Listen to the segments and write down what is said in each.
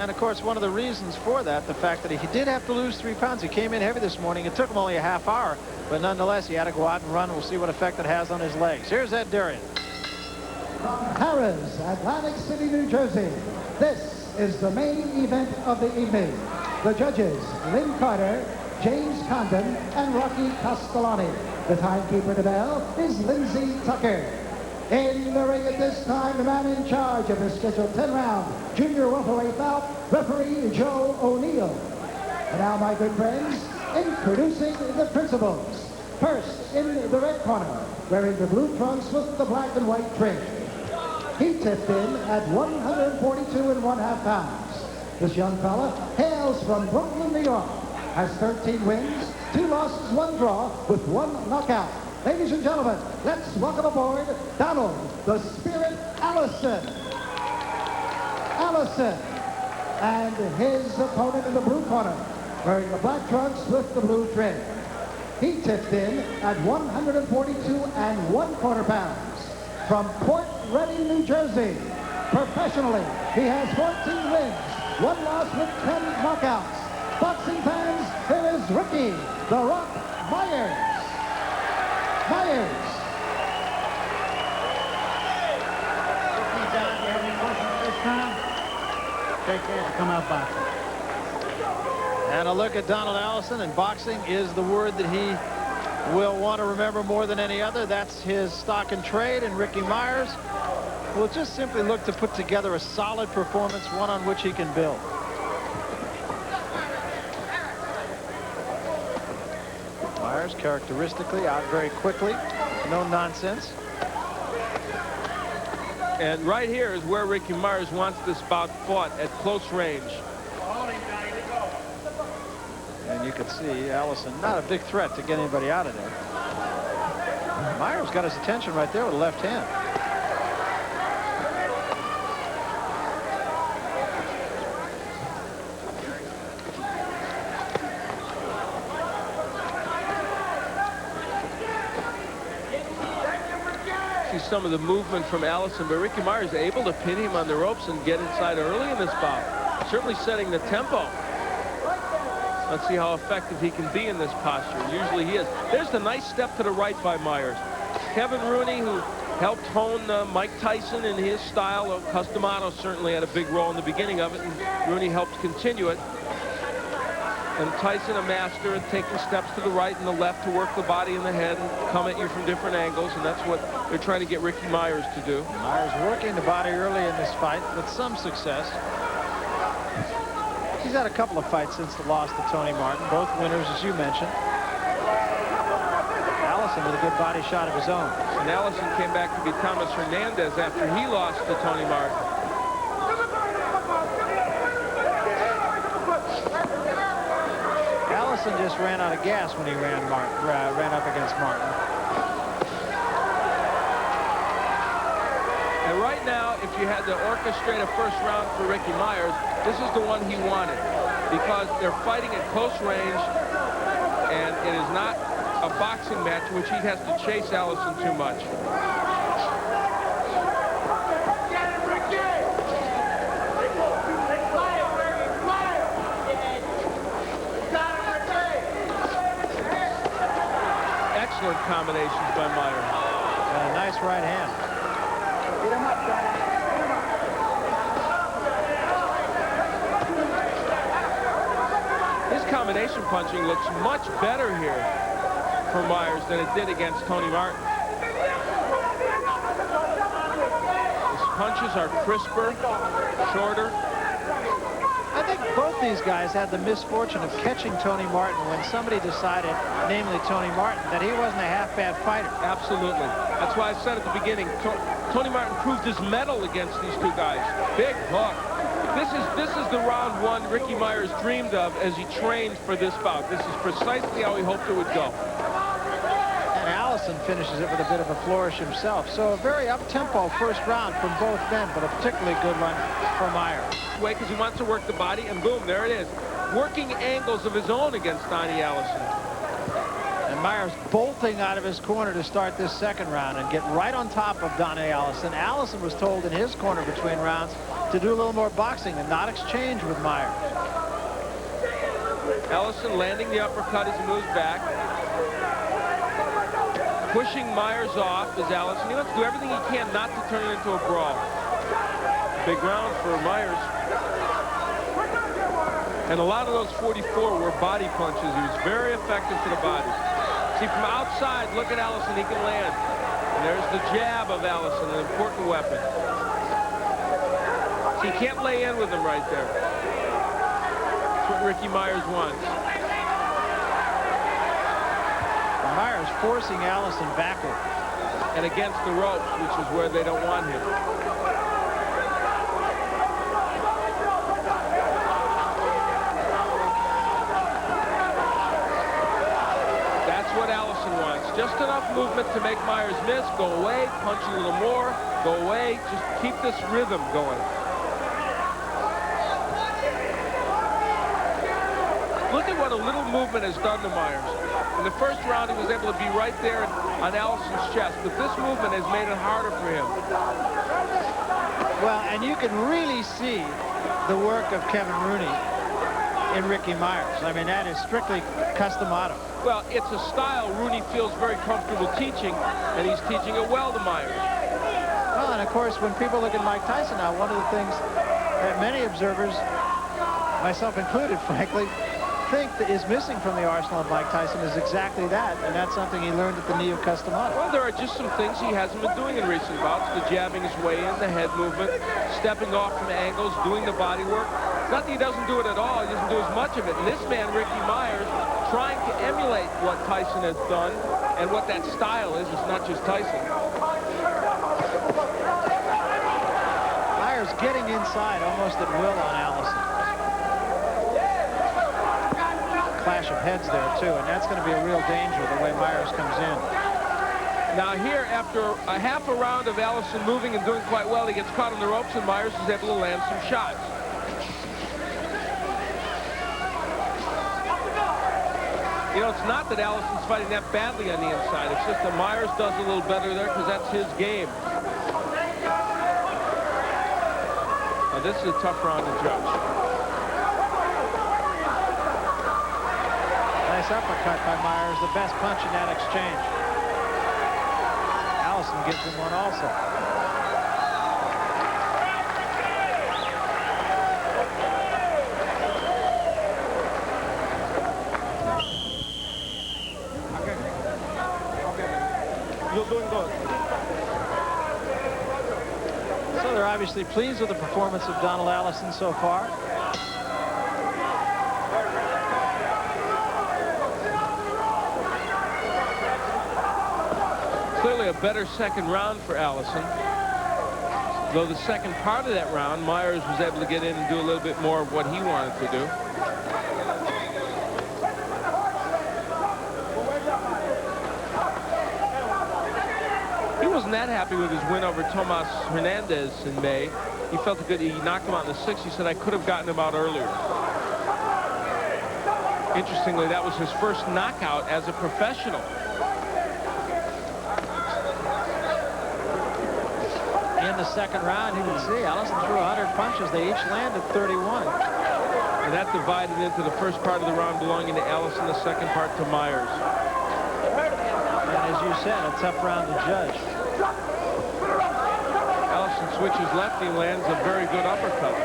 And, of course, one of the reasons for that, the fact that he did have to lose 3 pounds. He came in heavy this morning. It took him only a half hour. But nonetheless, he had to go out and run. We'll see what effect it has on his legs. Here's Ed Durian. Harrah's, Atlantic City, New Jersey. This is the main event of the evening. The judges, Lynn Carter, James Condon, and Rocky Castellani. The timekeeper to bell is Lindsay Tucker. In the ring at this time, the man in charge of the scheduled 10-round junior welterweight bout, referee Joe O'Neill. And now, my good friends, introducing the principals. First, in the red corner, wearing the blue trunks with the black and white trim. He tipped in at 142 1/2 pounds. This young fella hails from Brooklyn, New York, has 13 wins, 2 losses, 1 draw, with 1 knockout. Ladies and gentlemen, let's welcome aboard Donald the Spirit Allison. Allison. And his opponent in the blue corner, wearing the black trunks with the blue trim. He tipped in at 142 1/4 pounds. From Port Reading, New Jersey. Professionally, he has 14 wins, 1 loss with 10 knockouts. Boxing fans, here is Ricky "The Rock" Meyers. Meyers. Ricky, Don, do you have any questions this time? Take care to come out boxing. And a look at Donald Allison, and boxing is the word that he will want to remember more than any other. That's his stock and trade. And Ricky Meyers will just simply look to put together a solid performance, one on which he can build. Meyers characteristically out very quickly, no nonsense. And right here is where Ricky Meyers wants this bout fought, at close range. And you can see Allison, not a big threat to get anybody out of there. Meyers got his attention right there with the left hand. See some of the movement from Allison, but Ricky Meyers is able to pin him on the ropes and get inside early in this bout. Certainly setting the tempo. Let's see how effective he can be in this posture. Usually he is. There's the nice step to the right by Meyers. Kevin Rooney, who helped hone Mike Tyson in his style of Customato, certainly had a big role in the beginning of it, and Rooney helped continue it. And Tyson, a master at taking steps to the right and the left to work the body and the head and come at you from different angles, and that's what they're trying to get Ricky Meyers to do. Meyers working the body early in this fight with some success. He's had a couple of fights since the loss to Tony Martin, both winners, as you mentioned. Allison with a good body shot of his own. And Allison came back to beat Thomas Hernandez after he lost to Tony Martin. Allison just ran out of gas when he ran up against Martin. And right now, if you had to orchestrate a first round for Ricky Meyers, this is the one he wanted, because they're fighting at close range, and it is not a boxing match in which he has to chase Allison too much. Excellent combinations by Meyers. And a nice right hand. Get him up, Johnny. Get him up. His combination punching looks much better here for Meyers than it did against Tony Martin. His punches are crisper, shorter. I think both these guys had the misfortune of catching Tony Martin when somebody decided, namely Tony Martin, that he wasn't a half-bad fighter. Absolutely. That's why I said at the beginning, Tony Martin proved his mettle against these two guys. Big hook. This is the round one Ricky Meyers dreamed of as he trained for this bout. This is precisely how he hoped it would go. And Allison finishes it with a bit of a flourish himself. So a very up-tempo first round from both men, but a particularly good one for Meyers. Because he wants to work the body, and boom, there it is. Working angles of his own against Donnie Allison. And And Meyers bolting out of his corner to start this second round and get right on top of Donnie Allison. Allison was told in his corner between rounds to do a little more boxing and not exchange with Meyers. Allison landing the uppercut as he moves back. Pushing Meyers off is Allison. He wants to do everything he can not to turn it into a brawl. Big round for Meyers. And a lot of those 44 were body punches. He was very effective to the body. See, from outside, look at Allison. He can land. And there's the jab of Allison, an important weapon. See, he can't lay in with him right there. That's what Ricky Meyers wants. Meyers forcing Allison backward. And against the ropes, which is where they don't want him. That's what Allison wants. Just enough movement to make Meyers miss. Go away, punch a little more, go away. Just keep this rhythm going. Look at what a little movement has done to Meyers. In the first round, he was able to be right there on Allison's chest, but this movement has made it harder for him. Well, and you can really see the work of Kevin Rooney in Ricky Meyers. I mean, that is strictly customato. Well, it's a style Rooney feels very comfortable teaching, and he's teaching it well to Meyers. Well, and of course, when people look at Mike Tyson now, one of the things that many observers, myself included, frankly, think that is missing from the arsenal of Mike Tyson is exactly that, and that's something he learned at the knee of Customato. Well, there are just some things he hasn't been doing in recent bouts. The jabbing his way in, the head movement, stepping off from angles, doing the body work. Not that he doesn't do it at all, he doesn't do as much of it. And this man, Ricky Meyers, trying to emulate what Tyson has done and what that style is. It's not just Tyson. Meyers getting inside almost at will on Allison. Clash of heads there too, and that's going to be a real danger the way Meyers comes in. Now here, after a half a round of Allison moving and doing quite well, he gets caught on the ropes and Meyers is able to land some shots. You know, it's not that Allison's fighting that badly on the inside. It's just that Meyers does a little better there because that's his game. Now this is a tough round to judge. Nice uppercut by Meyers, the best punch in that exchange. Allison gives him one also. You're doing good. So they're obviously pleased with the performance of Donald Allison so far. Clearly a better second round for Allison. Though the second part of that round, Meyers was able to get in and do a little bit more of what he wanted to do. He wasn't that happy with his win over Tomas Hernandez in May. He felt good. He knocked him out in the sixth. He said, I could have gotten him out earlier. Interestingly, that was his first knockout as a professional. In the second round, you can see Allison threw 100 punches. They each landed 31. And that divided into the first part of the round belonging to Allison, the second part to Meyers. And as you said, a tough round to judge. Allison switches left. He lands a very good uppercut.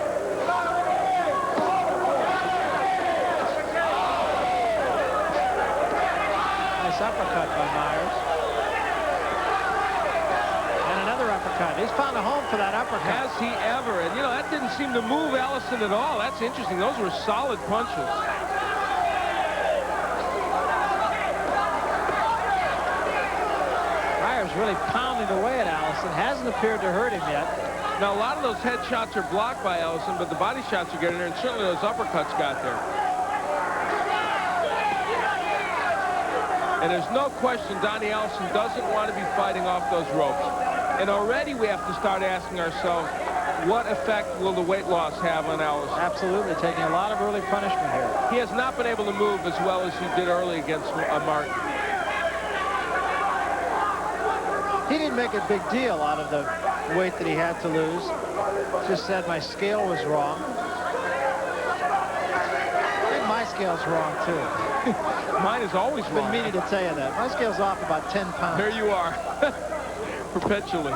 Nice uppercut by Meyers. And another uppercut. He's found a home for that uppercut. Has he ever? And, you know, that didn't seem to move Allison at all. That's interesting. Those were solid punches. Meyers really pounding away at Allison. Hasn't appeared to hurt him yet. Now, a lot of those head shots are blocked by Allison, but the body shots are getting there, and certainly those uppercuts got there. And there's no question Donnie Allison doesn't want to be fighting off those ropes. And already we have to start asking ourselves, what effect will the weight loss have on Allison? Absolutely, taking a lot of early punishment here. He has not been able to move as well as he did early against Martin. He didn't make a big deal out of the weight that he had to lose. Just said my scale was wrong. I think my scale's wrong, too. Mine is always I've wrong. been meaning to tell you that. My scale's off about 10 pounds. There you are. Perpetually.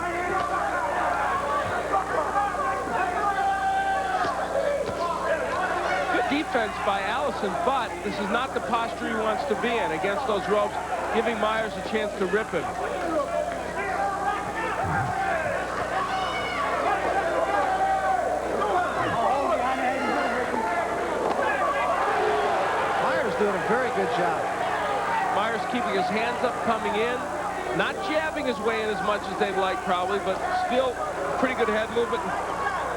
Good defense by Allison, but this is not the posture he wants to be in against those ropes, giving Meyers a chance to rip him. Meyers doing a very good job. Meyers keeping his hands up coming in, not jabbing his way in as much as they'd like probably, but still pretty good head movement and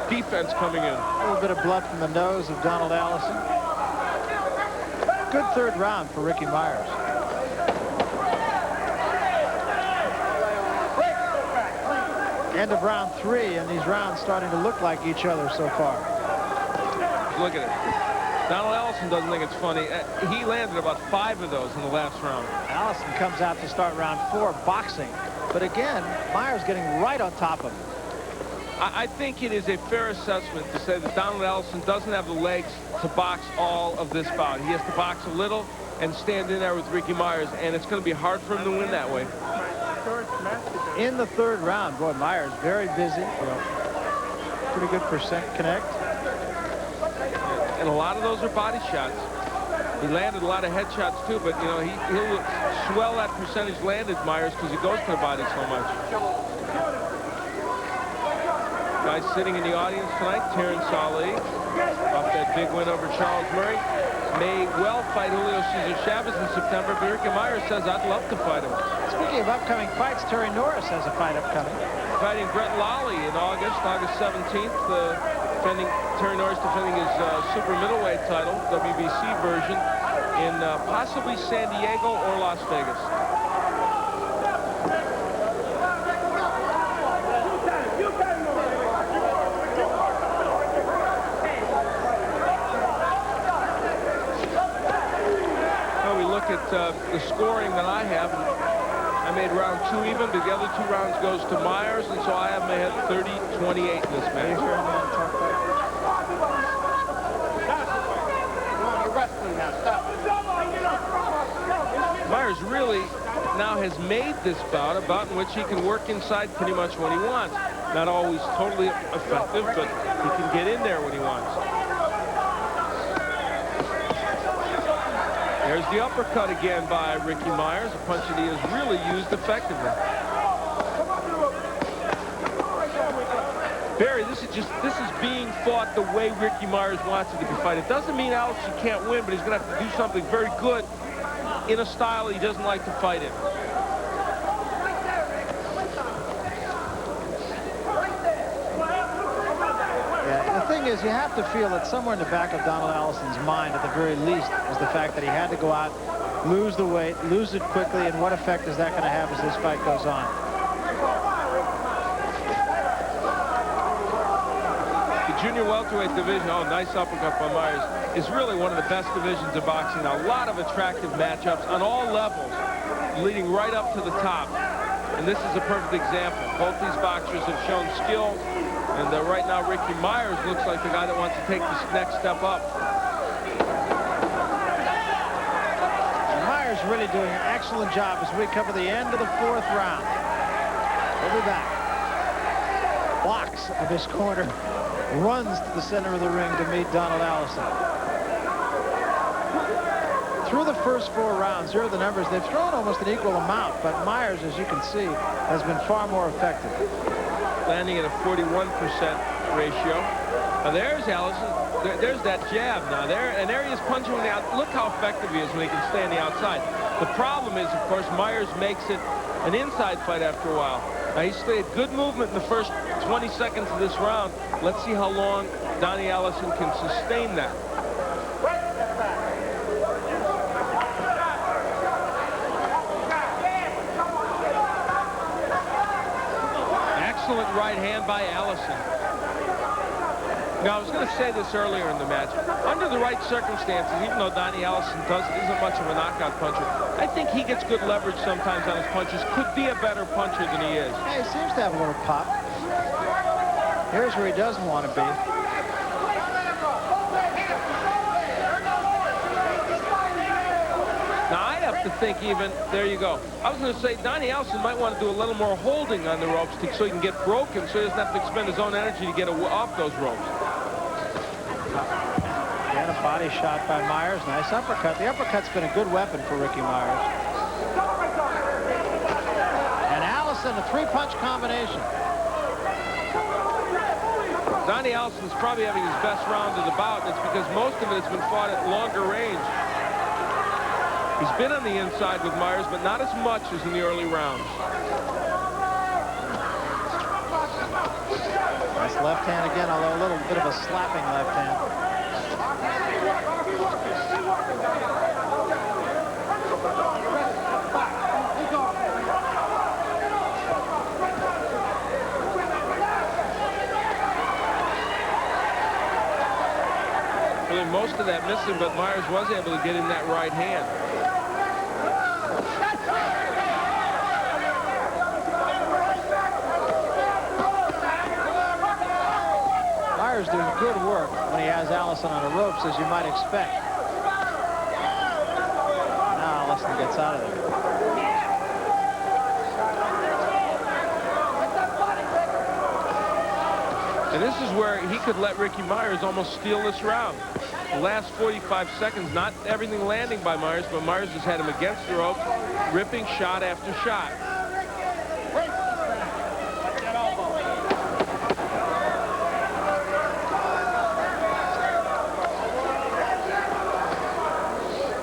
defense coming in. A little bit of blood from the nose of Donald Allison. Good third round for Ricky Meyers. End of round 3, and these rounds starting to look like each other so far. Look at it. Donald Allison doesn't think it's funny. He landed about 5 of those in the last round. Allison comes out to start round 4 boxing, but again, Meyers getting right on top of him. I think it is a fair assessment to say that Donald Allison doesn't have the legs to box all of this bout. He has to box a little and stand in there with Ricky Meyers, and it's going to be hard for him to win that way. In the third round, boy, Meyers very busy. Pretty good percent connect. And a lot of those are body shots. He landed a lot of head shots too, but you know he'll swell that percentage landed, Meyers, because he goes to the body so much. Guys sitting in the audience tonight, Terrence Ali, off that big win over Charles Murray, may well fight Julio Cesar Chavez in September, but Ricky Meyers says, I'd love to fight him. Speaking of upcoming fights, Terry Norris has a fight upcoming. Fighting Brett Lawley in August 17th. Terry Norris defending his super middleweight title, WBC version, in possibly San Diego or Las Vegas. At the scoring that I have, I made round 2 even, but the other 2 rounds goes to Meyers, and so I have my head 30-28 in this match. Meyers really now has made this bout a bout in which he can work inside pretty much when he wants. Not always totally effective, but he can get in there when he wants. There's the uppercut again by Ricky Meyers, a punch that he has really used effectively. Barry, this is being fought the way Ricky Meyers wants it to be fought. It doesn't mean Allison can't win, but he's going to have to do something very good in a style he doesn't like to fight in. The thing is, you have to feel that somewhere in the back of Donald Allison's mind, at the very least, is the fact that he had to go out, lose the weight, lose it quickly, and what effect is that going to have as this fight goes on? The junior welterweight division, oh, nice uppercut by Meyers, is really one of the best divisions of boxing. Now, a lot of attractive matchups on all levels, leading right up to the top. And this is a perfect example. Both these boxers have shown skill. And right now, Ricky Meyers looks like the guy that wants to take this next step up. And Meyers really doing an excellent job as we cover the end of the 4th round. We'll be back. Blocks of his corner. Runs to the center of the ring to meet Donald Allison. Through the first 4 rounds, here are the numbers. They've thrown almost an equal amount, but Meyers, as you can see, has been far more effective. Landing at a 41% ratio. Now there's Allison. There's that jab now. There he is punching on the out. Look how effective he is when he can stay on the outside. The problem is, of course, Meyers makes it an inside fight after a while. Now he stayed good movement in the first 20 seconds of this round. Let's see how long Donnie Allison can sustain that. Excellent right hand by Allison. Now, I was going to say this earlier in the match. Under the right circumstances, even though Donnie Allison isn't much of a knockout puncher, I think he gets good leverage sometimes on his punches. Could be a better puncher than he is. Yeah, he seems to have a little pop. Here's where he doesn't want to be. Now, I have to think even, there you go. I was going to say Donnie Allison might want to do a little more holding on the ropes so he can get broken, so he doesn't have to expend his own energy to get off those ropes. Again, a body shot by Meyers. Nice uppercut. The uppercut's been a good weapon for Ricky Meyers. And Allison, a three-punch combination. Donnie Allison's probably having his best round of the bout, and it's because most of it has been fought at longer range. He's been on the inside with Meyers, but not as much as in the early rounds. Nice left hand again, although a little bit of a slapping left hand. Really, most of that missing, but Meyers was able to get in that right hand. Meyers doing good work when he has Allison on the ropes, as you might expect. Now Allison gets out of there. And this is where he could let Ricky Meyers almost steal this round. The last 45 seconds, not everything landing by Meyers, but Meyers has had him against the ropes, ripping shot after shot.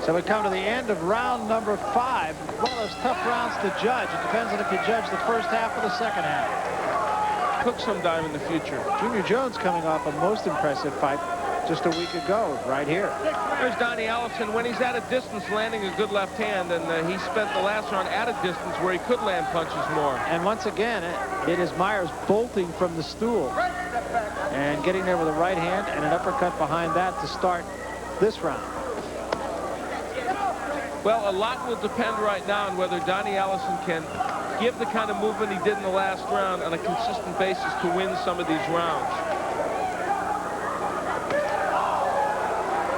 So we come to the end of round number 5. One of those tough rounds to judge. It depends on if you judge the first half or the second half. Cook sometime in the future. Junior Jones coming off a most impressive fight just a week ago, right here. There's Donnie Allison when he's at a distance landing a good left hand, and he spent the last round at a distance where he could land punches more. And once again, it is Meyers bolting from the stool and getting there with a right hand and an uppercut behind that to start this round. Well, a lot will depend right now on whether Donnie Allison can give the kind of movement he did in the last round on a consistent basis to win some of these rounds.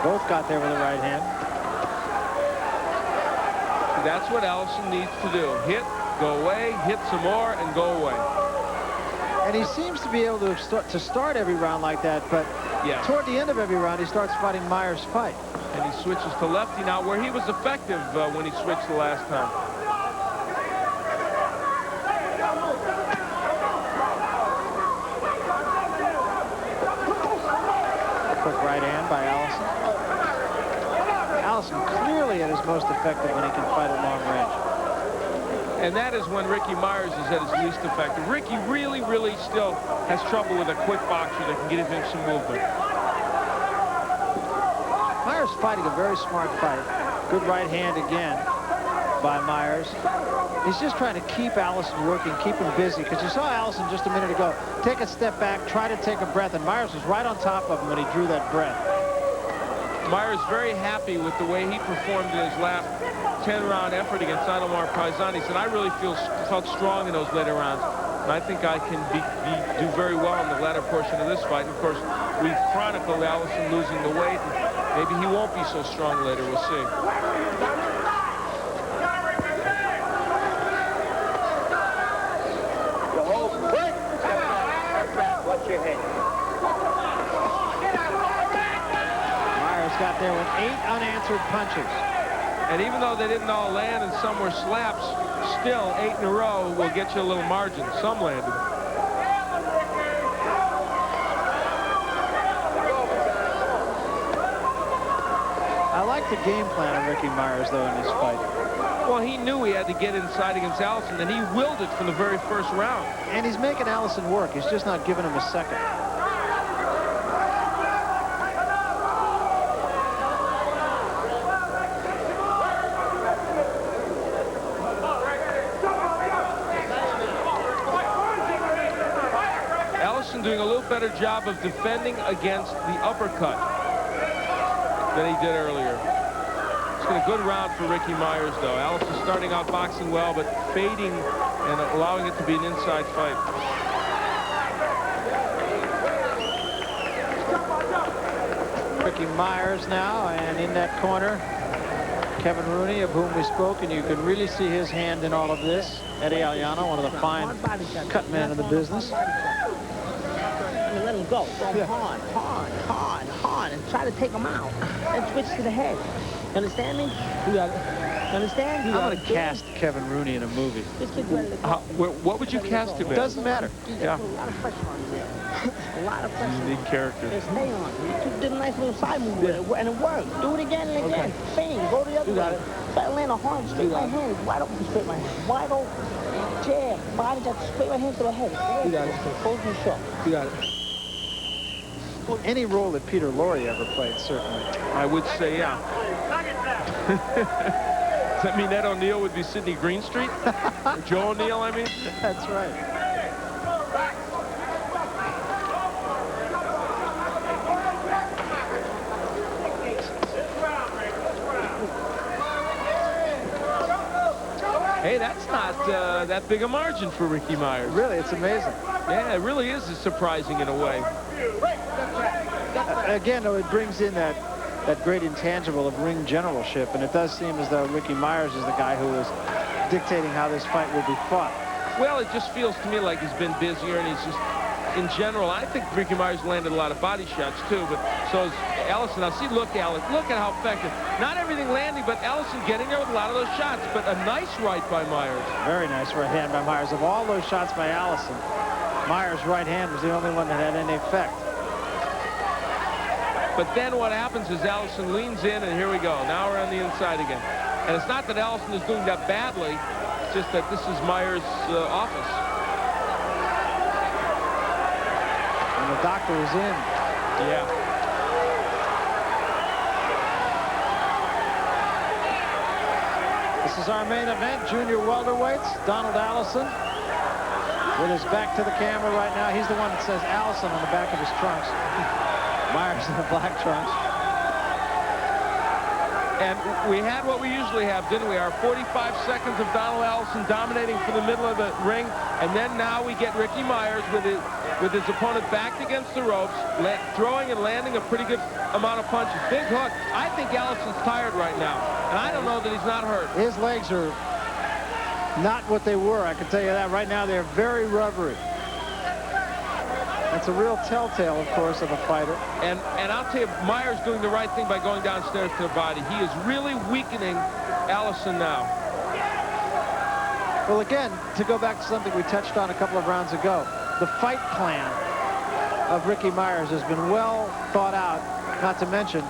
Both got there with a right hand. That's what Allison needs to do. Hit, go away, hit some more, and go away. And he seems to be able to start every round like that, but yeah, toward the end of every round, he starts fighting Meyers' fight. And he switches to lefty now, where he was effective when he switched the last time. Quick right hand by Allison. Allison clearly at his most effective when he can fight at long range. And that is when Ricky Meyers is at his least effective. Ricky really, really still has trouble with a quick boxer that can get him some movement. Meyers fighting a very smart fight. Good right hand again by Meyers. He's just trying to keep Allison working, keep him busy, because you saw Allison just a minute ago take a step back, try to take a breath, and Meyers was right on top of him when he drew that breath. Meyers very happy with the way he performed in his last 10-round effort against Anomar Paisan. He said, I really felt strong in those later rounds, and I think I can do very well in the latter portion of this fight. And of course, we've chronicled Allison losing the weight, and maybe he won't be so strong later. We'll see. Meyers got there with 8 unanswered punches. And even though they didn't all land and some were slaps, still 8 in a row will get you a little margin. Some landed. I like the game plan of Ricky Meyers, though, in this fight. Well, he knew he had to get inside against Allison, and he willed it from the very first round. And he's making Allison work. He's just not giving him a second. Allison doing a little better better job of defending against the uppercut than he did earlier. It's been a good round for Ricky Meyers, though. Allison starting out boxing well, but fading and allowing it to be an inside fight. Ricky Meyers now, and in that corner, Kevin Rooney, of whom we spoke, and you can really see his hand in all of this. Eddie Aliano, one of the fine cut men in the business. Let him go. Go hard, and try to take him out. And switch to the head. You understand me? You got it. You understand? I'm going to cast Kevin Rooney in a movie. This kid's ready to go. What would you cast him in? Doesn't matter. Yeah. A lot of pressure on him there. A lot of pressure. Unique character. There's stay on. You did a nice little side move with it, and it worked. Do it again and again. Same. Go to the other way. Try to land a hard straight right hand. Wide open straight right hand. Wide open. Jab. Body got straight right hand to the head. You got it. Close and short. You got it. Any role that Peter Lorre ever played, certainly. I would say, yeah. Does that mean Ed O'Neill would be Sidney Greenstreet? Or Joe O'Neill, I mean? That's right. Hey, that's not that big a margin for Ricky Meyers. Really, it's amazing. Yeah, it really is surprising in a way. Again, though, it brings in that great intangible of ring generalship, and it does seem as though Ricky Meyers is the guy who is dictating how this fight will be fought. Well, it just feels to me like he's been busier, and he's just, in general, I think Ricky Meyers landed a lot of body shots, too, but so is Allison. Now, see, look, Allison, look at how effective. Not everything landing, but Allison getting there with a lot of those shots, but a nice right by Meyers. Very nice right hand by Meyers. Of all those shots by Allison, Meyers' right hand was the only one that had any effect. But then what happens is Allison leans in, and here we go. Now we're on the inside again. And it's not that Allison is doing that badly. It's just that this is Meyers' office. And the doctor is in. Yeah. This is our main event, junior welterweights. Donald Allison with his back to the camera right now. He's the one that says Allison on the back of his trunks. Meyers in the black trunks. And we had what we usually have, didn't we? Our 45 seconds of Donald Allison dominating from the middle of the ring. And then now we get Ricky Meyers with his opponent backed against the ropes, throwing and landing a pretty good amount of punches. Big hook. I think Allison's tired right now. And I don't know that he's not hurt. His legs are not what they were, I can tell you that. Right now, they're very rubbery. That's a real telltale, of course, of a fighter. And I'll tell you, Meyers doing the right thing by going downstairs to the body. He is really weakening Allison now. Well, again, to go back to something we touched on a couple of rounds ago, the fight plan of Ricky Meyers has been well thought out, not to mention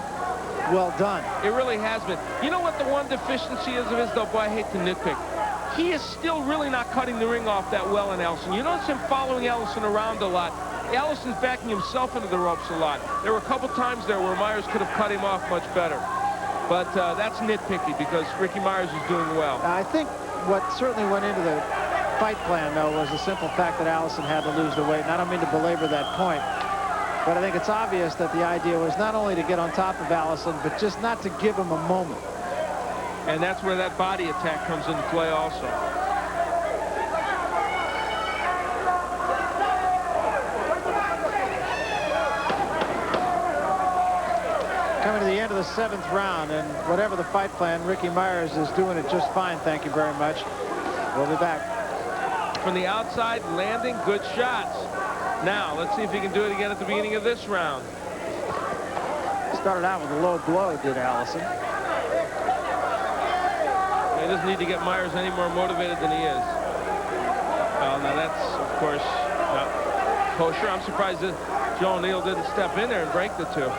well done. It really has been. You know what the one deficiency is of his, though? Boy, I hate to nitpick. He is still really not cutting the ring off that well in Allison. You notice him following Allison around a lot. Allison's backing himself into the ropes a lot. There were a couple times there where Meyers could have cut him off much better. But that's nitpicky because Ricky Meyers is doing well. I think what certainly went into the fight plan, though, was the simple fact that Allison had to lose the weight. And I don't mean to belabor that point, but I think it's obvious that the idea was not only to get on top of Allison, but just not to give him a moment. And that's where that body attack comes into play also. Coming to the end of the 7th round, and whatever the fight plan, Ricky Meyers is doing it just fine. Thank you very much. We'll be back. From the outside, landing good shots. Now, let's see if he can do it again at the beginning of this round. Started out with a low blow, did Allison. He doesn't need to get Meyers any more motivated than he is. Well, now that's, of course, not kosher. I'm surprised that Joe O'Neill didn't step in there and break the two.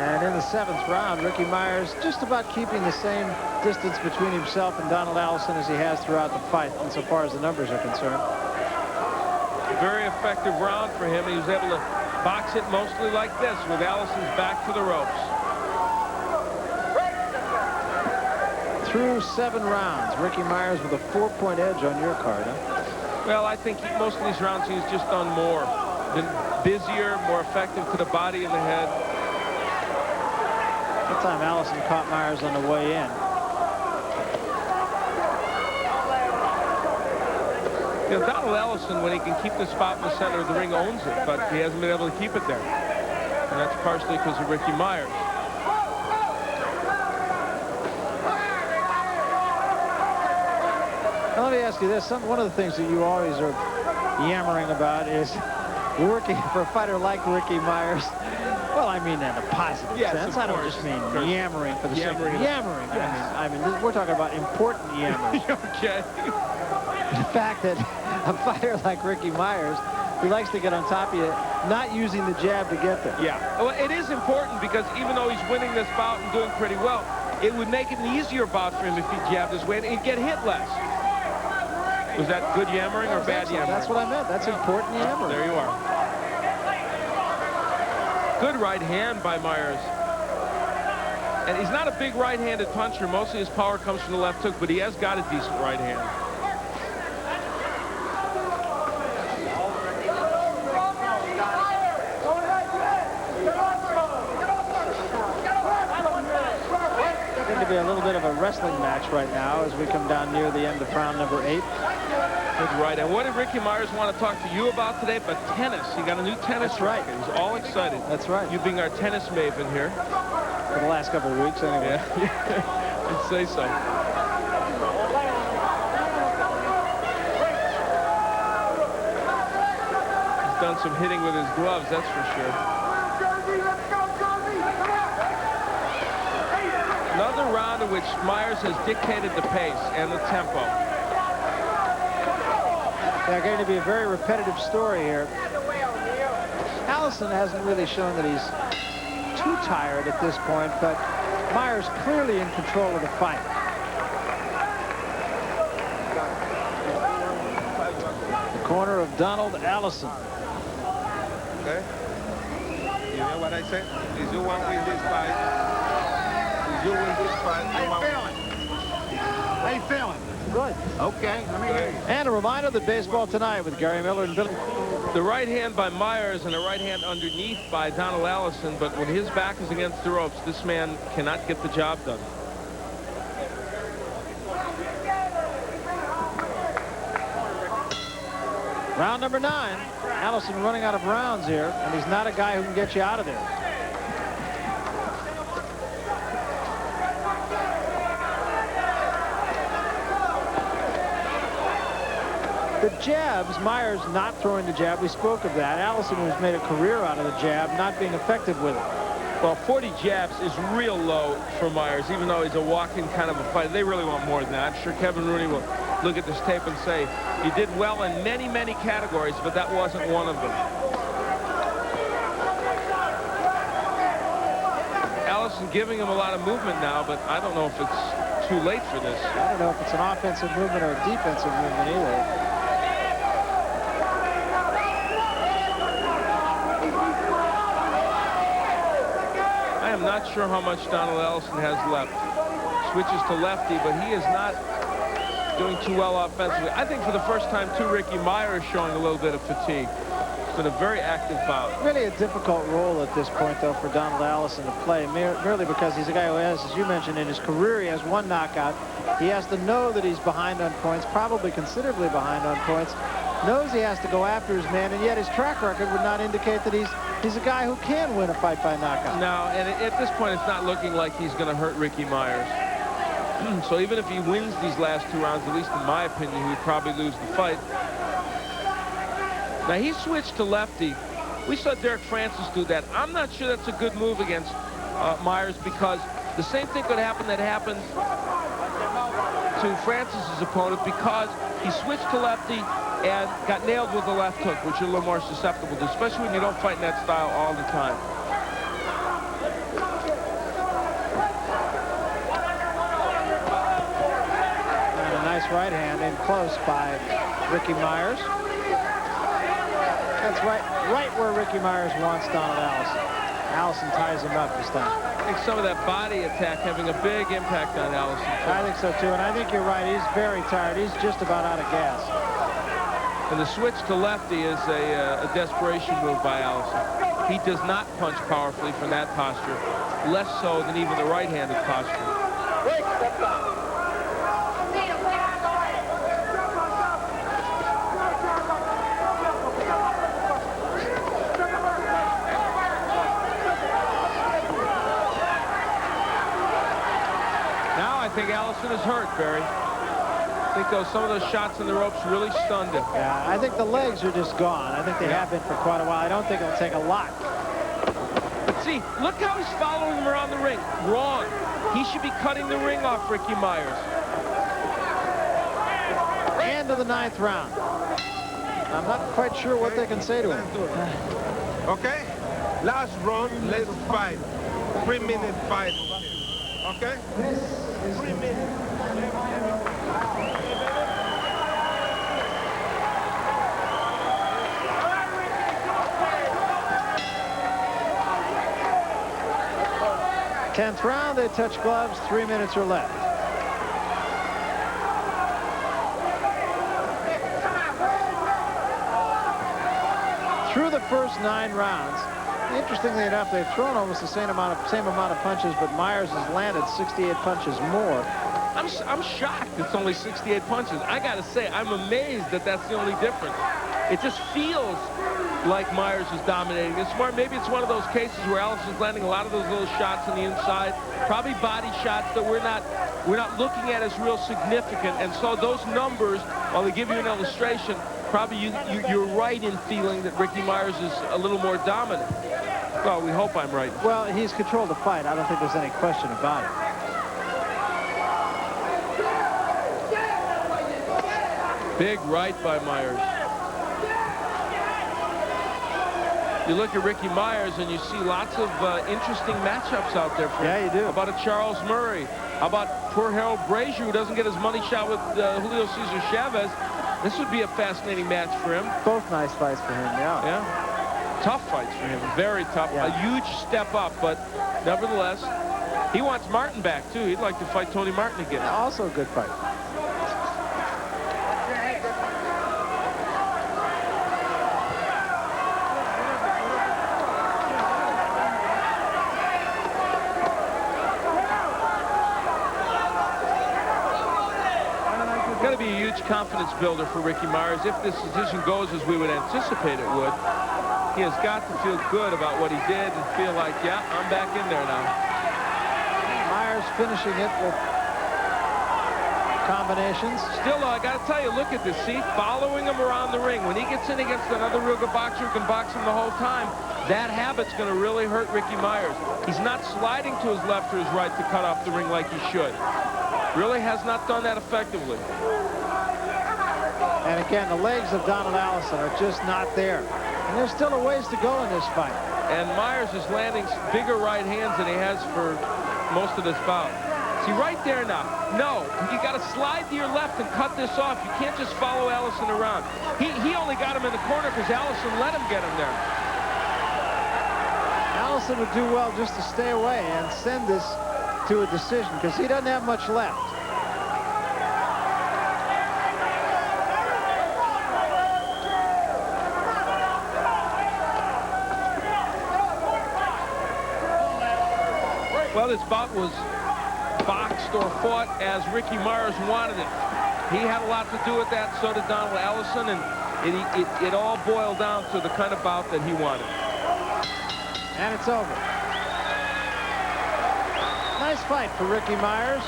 And in the 7th round, Ricky Meyers just about keeping the same distance between himself and Donald Allison as he has throughout the fight, insofar as the numbers are concerned. Very effective round for him. He was able to box it mostly like this, with Allison's back to the ropes. Through 7 rounds, Ricky Meyers with a 4-point edge on your card, huh? Well, I think most of these rounds he's just done more. Been busier, more effective to the body and the head. That time Allison caught Meyers on the way in. You know, Donald Allison, when he can keep the spot in the center of the ring, owns it, but he hasn't been able to keep it there. And that's partially because of Ricky Meyers. Now, let me ask you this. One of the things that you always are yammering about is working for a fighter like Ricky Meyers. Well, I mean in a positive sense. I don't just mean yammering for the sake of yammering. Yes. I mean, we're talking about important yammering. Okay. The fact that a fighter like Ricky Meyers, who likes to get on top of you, not using the jab to get there. Yeah. Well, it is important because even though he's winning this bout and doing pretty well, it would make it an easier bout for him if he jabbed his way and he'd get hit less. Was that good yammering or bad yammering? That's what I meant. That's important yammering. There you are. Good right hand by Meyers. And he's not a big right-handed puncher. Mostly his power comes from the left hook, but he has got a decent right hand. Going to be a little bit of a wrestling match right now as we come down near the end of round number 8. Good right. And what did Ricky Meyers want to talk to you about today? But tennis. He got a new tennis racket. He's all excited. That's right. You being our tennis maven here. For the last couple of weeks, anyway. Yeah. I'd say so. He's done some hitting with his gloves, that's for sure. Another round in which Meyers has dictated the pace and the tempo. Yeah, going to be a very repetitive story here. Allison hasn't really shown that he's too tired at this point, but Meyers clearly in control of the fight. The corner of Donald Allison. Okay. You know what I said? If you want to win this fight, if you win this fight, How you feeling? How you feeling? Good. Okay, let me hear you. And a reminder that baseball tonight with Gary Miller and Billy. The right hand by Meyers and the right hand underneath by Donald Allison, but when his back is against the ropes, this man cannot get the job done. Round number 9. Allison running out of rounds here, and he's not a guy who can get you out of there. The jabs, Meyers not throwing the jab, we spoke of that. Allison, who's made a career out of the jab, not being effective with it. Well, 40 jabs is real low for Meyers, even though he's a walk-in kind of a fighter. They really want more than that. I'm sure Kevin Rooney will look at this tape and say, he did well in many, many categories, but that wasn't one of them. Allison giving him a lot of movement now, but I don't know if it's too late for this. I don't know if it's an offensive movement or a defensive movement either. I'm not sure how much Donald Allison has left. Switches to lefty, but he is not doing too well offensively. I think for the first time, too, Ricky Meyers showing a little bit of fatigue. It's been a very active bout. Really a difficult role at this point, though, for Donald Allison to play, merely because he's a guy who has, as you mentioned, in his career, he has one knockout. He has to know that he's behind on points, probably considerably behind on points, knows he has to go after his man, and yet his track record would not indicate that he's a guy who can win a fight by knockout. No, and at this point, it's not looking like he's going to hurt Ricky Meyers. So even if he wins these last 2 rounds, at least in my opinion, he would probably lose the fight. Now, he switched to lefty. We saw Derek Francis do that. I'm not sure that's a good move against Meyers, because the same thing could happen that happened to Francis's opponent, because he switched to lefty and got nailed with the left hook, which you're a little more susceptible to, especially when you don't fight in that style all the time. And a nice right hand in close by Ricky Meyers. That's right where Ricky Meyers wants Donald Allison. Allison ties him up this time. I think some of that body attack having a big impact on Allison. I think so, too, and I think you're right. He's very tired. He's just about out of gas. And the switch to lefty is a desperation move by Allison. He does not punch powerfully from that posture, less so than even the right-handed posture. Now I think Allison is hurt, Barry. I think some of those shots in the ropes really stunned him. Yeah, I think the legs are just gone. I think they have been for quite a while. I don't think it'll take a lot. But see, look how he's following him around the ring. Wrong. He should be cutting the ring off Ricky Meyers. End of the 9th round. I'm not quite sure what they can say to him. Okay? Last round, let's fight. 3-minute fight. Okay? This is 3 minutes. 10th round, they touch gloves. 3 minutes are left. Through the first 9 rounds, interestingly enough, they've thrown almost the same amount of punches, but Meyers has landed 68 punches more. I'm shocked it's only 68 punches. I got to say, I'm amazed that that's the only difference. It just feels like Meyers is dominating this more. Maybe it's one of those cases where Allison's landing a lot of those little shots on the inside, probably body shots that we're not looking at as real significant. And so those numbers, while they give you an illustration, probably you're right in feeling that Ricky Meyers is a little more dominant. Well, we hope I'm right. Well, he's controlled the fight. I don't think there's any question about it. Big right by Meyers. You look at Ricky Meyers and you see lots of interesting matchups out there for him. Yeah, you do. How about a Charles Murray? How about poor Harold Brazier, who doesn't get his money shot with Julio Cesar Chavez? This would be a fascinating match for him. Both nice fights for him, yeah. Yeah. Tough fights for him. Very tough. Yeah. A huge step up, but nevertheless, he wants Martin back, too. He'd like to fight Tony Martin again. Yeah, also a good fight. Got to be a huge confidence builder for Ricky Meyers. If this decision goes as we would anticipate it would, he has got to feel good about what he did and feel like, yeah, I'm back in there now. Meyers finishing it with combinations. Still, though, I got to tell you, look at this. See, following him around the ring. When he gets in against another real good boxer who can box him the whole time, that habit's going to really hurt Ricky Meyers. He's not sliding to his left or his right to cut off the ring like he should. Really has not done that effectively. And again, the legs of Donald Allison are just not there. And there's still a ways to go in this fight. And Meyers is landing bigger right hands than he has for most of this bout. See, right there now. No, you got to slide to your left and cut this off. You can't just follow Allison around. He only got him in the corner because Allison let him get him there. Allison would do well just to stay away and send this to a decision because he doesn't have much left. Well, this bout was boxed or fought as Ricky Meyers wanted it. He had a lot to do with that, so did Donald Allison, and it all boiled down to the kind of bout that he wanted. And it's over. Nice fight for Ricky Meyers.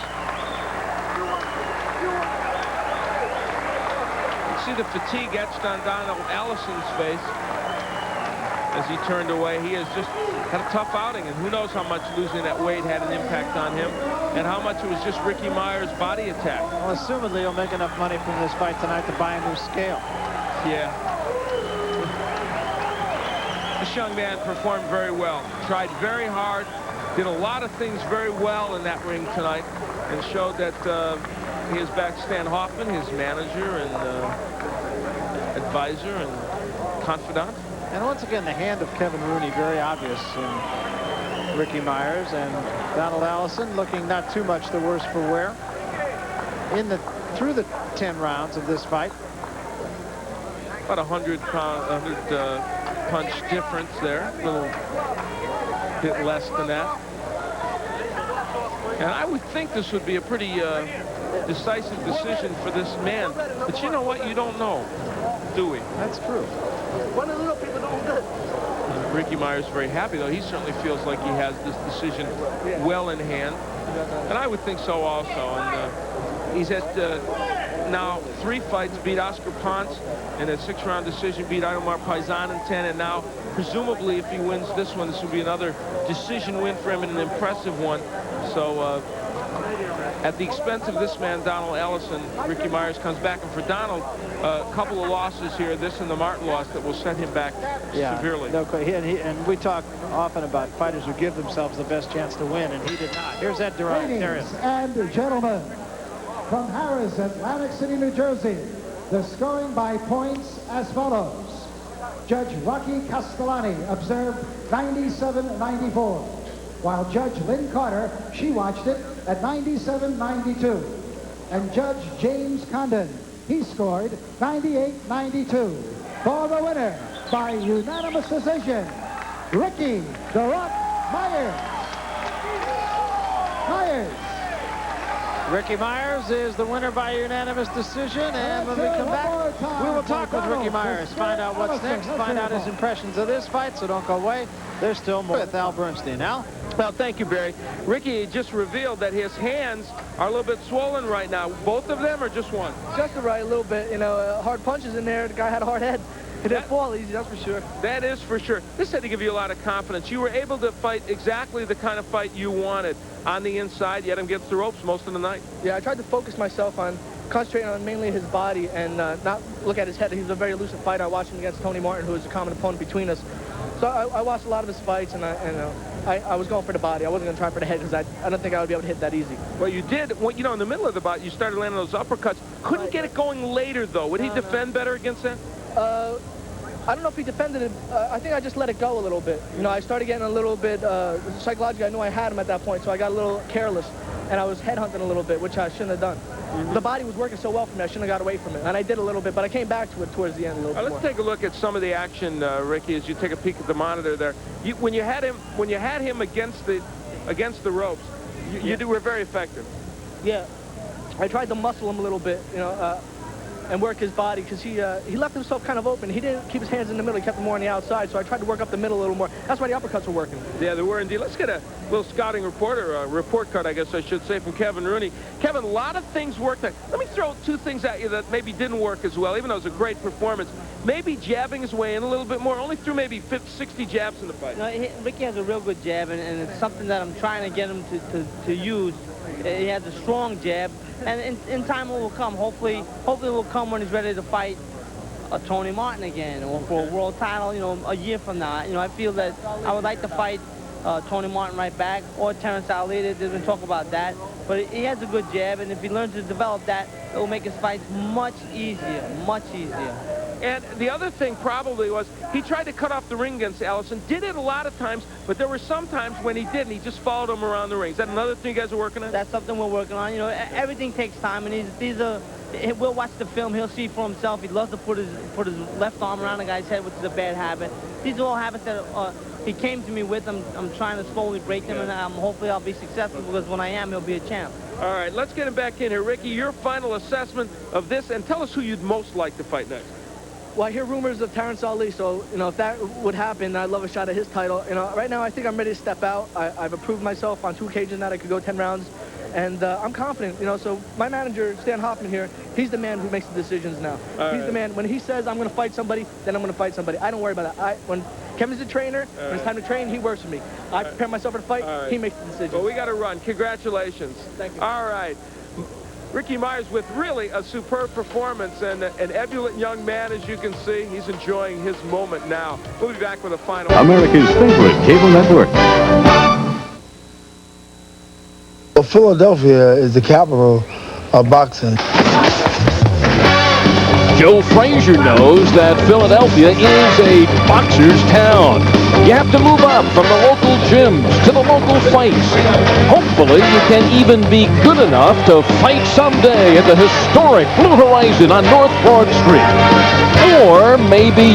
You see the fatigue etched on Donald Allison's face as he turned away. He has just had a tough outing, and who knows how much losing that weight had an impact on him and how much it was just Ricky Meyers' body attack. Well, assumedly he'll make enough money from this fight tonight to buy a new scale. Yeah. This young man performed very well. Tried very hard. Did a lot of things very well in that ring tonight and showed that he is back Stan Hoffman, his manager and advisor and confidant. And once again, the hand of Kevin Rooney very obvious in Ricky Meyers, and Donald Allison looking not too much the worse for wear through the 10 rounds of this fight. about 100 punch difference there. A little bit less than that. And I would think this would be a pretty decisive decision for this man. But you know what? You don't know, do we? That's true. One of the little people don't good. Ricky Meyers is very happy, though. He certainly feels like he has this decision well in hand. And I would think so also. And he's had now 3 fights, beat Oscar Ponce in a 6-round decision, beat Aymar Paisan in 10, and now presumably if he wins this one, this will be another decision win for him and an impressive one. So at the expense of this man, Donald Allison, Ricky Meyers comes back. And for Donald, a couple of losses here, this and the Martin loss, that will set him back severely. No, and we talk often about fighters who give themselves the best chance to win, and he did not. Here's Ed Durant. There he Ladies is. and gentlemen, from Harris, Atlantic City, New Jersey, the scoring by points as follows. Judge Rocky Castellani observed 97-94, while Judge Lynn Carter, she watched it at 97-92. And Judge James Condon, he scored 98-92. For the winner, by unanimous decision, Ricky "The Rock" Meyers. Ricky Meyers is the winner by unanimous decision, and when we come back, we will talk with Ricky Meyers, find out what's next, find out his impressions of this fight, so don't go away. There's still more with Al Bernstein. Al? Well, thank you, Barry. Ricky just revealed that his hands are a little bit swollen right now. Both of them or just one? Just the right, a little bit. You know, hard punches in there. The guy had a hard head. It didn't fall easy, that's for sure. That is for sure. This had to give you a lot of confidence. You were able to fight exactly the kind of fight you wanted on the inside. You had him get the ropes most of the night. Yeah, I tried to focus myself on concentrating on mainly his body and not look at his head. He was a very elusive fighter. I watched him against Tony Martin, who was a common opponent between us. So I watched a lot of his fights, and I was going for the body. I wasn't going to try for the head because I don't think I would be able to hit that easy. Well, you did. Well, you know, in the middle of the bout, you started landing those uppercuts. Couldn't get it going later, though. Would he defend better against that? I don't know if he defended it. I think I just let it go a little bit. You know, I started getting a little bit psychologically. I knew I had him at that point, so I got a little careless, and I was headhunting a little bit, which I shouldn't have done. The body was working so well for me, I shouldn't have got away from it, and I did a little bit, but I came back to it towards the end a little bit Let's take a look at some of the action, Ricky, as you take a peek at the monitor there. When you had him against the ropes, you were very effective. Yeah, I tried to muscle him a little bit, you know, and work his body, because he left himself kind of open. He didn't keep his hands in the middle. He kept them more on the outside, so I tried to work up the middle a little more. That's why the uppercuts were working. Yeah, they were indeed. Let's get a little scouting report card, I guess I should say, from Kevin Rooney. Kevin, a lot of things worked. Let me throw 2 things at you that maybe didn't work as well, even though it was a great performance. Maybe jabbing his way in a little bit more. Only threw maybe 50, 60 jabs in the fight. No, Ricky has a real good jab, and it's something that I'm trying to get him to use. He has a strong jab, and in time it will come. Hopefully it will come when he's ready to fight Tony Martin again, or for a world title, you know, a year from now. You know, I feel that I would like to fight Tony Martin right back, or Terrence Ali. There's been talk about that, but he has a good jab, and if he learns to develop that, it will make his fights much easier, much easier. And the other thing probably was he tried to cut off the ring against Allison. Did it a lot of times, but there were some times when he didn't. He just followed him around the ring. Is that another thing you guys are working on? That's something we're working on. You know, everything takes time, and we'll watch the film. He'll see for himself. He loves to put his left arm around the guy's head, which is a bad habit. These are all habits that he came to me with. I'm trying to slowly break them, and hopefully I'll be successful, because when I am, he'll be a champ. All right, let's get him back in here. Ricky, your final assessment of this, and tell us who you'd most like to fight next. Well, I hear rumors of Terrence Ali, so, you know, if that would happen, I'd love a shot at his title. You know, right now I think I'm ready to step out. I've approved myself on 2 occasions that I could go 10 rounds, and I'm confident, you know. So my manager, Stan Hoffman here, he's the man who makes the decisions now. He's the man. When he says I'm going to fight somebody, then I'm going to fight somebody. I don't worry about that. When Kevin's the trainer, when it's time to train, he works with me. I prepare myself for the fight, he makes the decision. Well, we got to run. Congratulations. Thank you. All right. Ricky Meyers with really a superb performance, and an ebullient young man, as you can see. He's enjoying his moment now. We'll be back with a final. America's favorite cable network. Well, Philadelphia is the capital of boxing. Joe Frazier knows that Philadelphia is a boxer's town. You have to move up from the local gyms to the local fights. Hopefully, you can even be good enough to fight someday at the historic Blue Horizon on North Broad Street. Or maybe